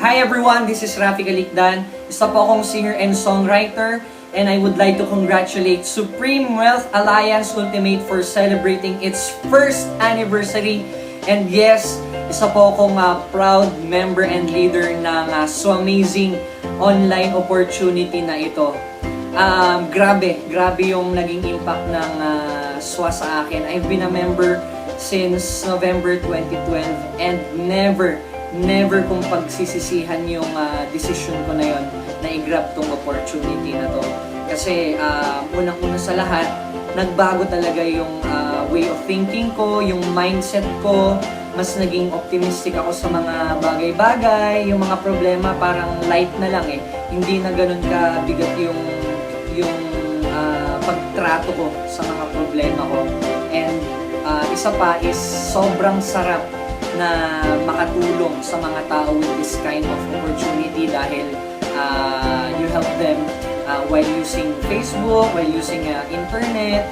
Hi everyone, this is Rafi Galikdan. Isa po akong singer and songwriter, and I would like to congratulate Supreme Wealth Alliance Ultimate for celebrating its first anniversary. And yes, isa po akong proud member and leader ng So Amazing online opportunity na ito. Grabe yung naging impact ng SWA sa akin. I've been a member since November 2012 and never kong pagsisisihan yung decision ko na yon na i-grab tong opportunity na to. Kasi unang-una sa lahat, nagbago talaga yung way of thinking ko, yung mindset ko. Mas naging optimistic ako sa mga bagay-bagay, yung mga problema parang light na lang eh. Hindi na ganun ka bigat yung pagtrato ko sa mga problema ko. And isa pa is sobrang sarap na makatulong sa mga tao with this kind of opportunity dahil you help them while using Facebook, while using internet,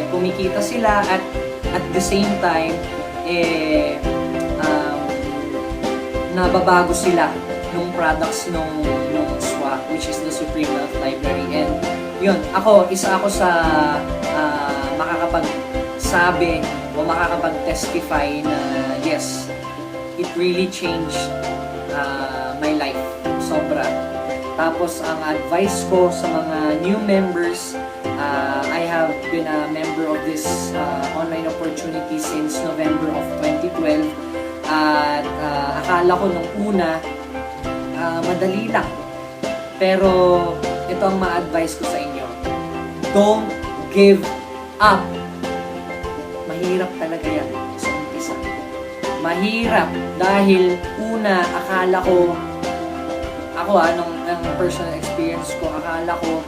kumikita sila at the same time nababago sila nung products nung SWA, which is the Supreme Wealth Library. And yun, isa ako sa makakapagsabi o makakapag-testify na yes, it really changed my life. Sobra. Tapos ang advice ko sa mga new members, I have been a member of this online opportunity since November of 2012. At akala ko nung una, madali lang. Pero ito ang ma-advise ko sa inyo. Don't give up. Mahirap talaga yan sa umpisa. Mahirap dahil una, akala ko, nung personal experience ko, akala ko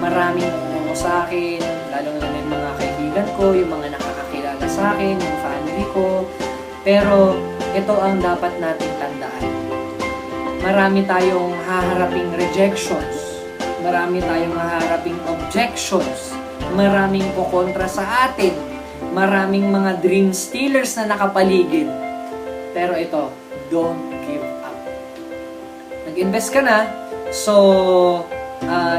maraming umuo sa akin, lalong na yung mga kaibigan ko, yung mga nakakakilala sa akin, yung family ko. Pero ito ang dapat nating tandaan. Marami tayong haharaping rejections, marami tayong haharaping objections, maraming kukontra sa atin, maraming mga dream stealers na nakapaligid. Pero ito, don't give up. Nag-invest ka na, so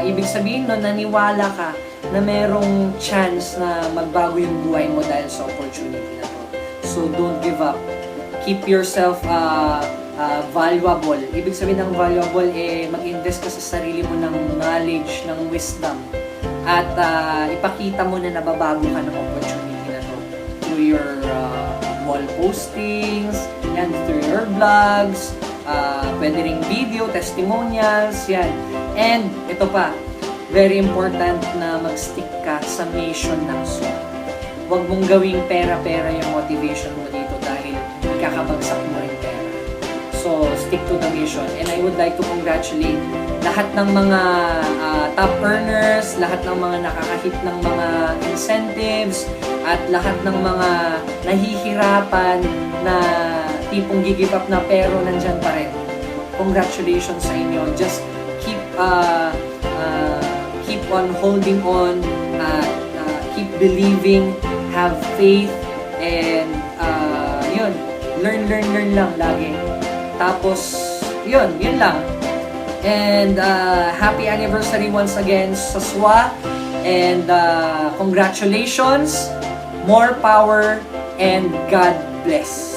ibig sabihin nun, naniwala ka na merong chance na magbago yung buhay mo dahil sa opportunity na to. So don't give up. Keep yourself valuable. Ibig sabihin ng valuable, mag-invest ka sa sarili mo ng knowledge, ng wisdom. At ipakita mo na nababago ka ng opportunity na to. Through your wall postings, yan, through your vlogs, pwede ring video, testimonials, yan. And ito pa, very important na mag-stick ka sa mission ng SWA. Huwag mong gawing pera-pera yung motivation mo dito dahil ikakabagsak mo rin pera. So, stick to the mission. And I would like to congratulate lahat ng mga top earners, lahat ng mga nakakahit ng mga incentives, at lahat ng mga nahihirapan na tipong give up na pero nandyan pa rin. Congratulations sa inyo. Just keep on holding on, keep believing, have faith, and yun, learn lang lagi. Tapos, yun lang. And happy anniversary once again sa SWA, and congratulations, more power, and God bless.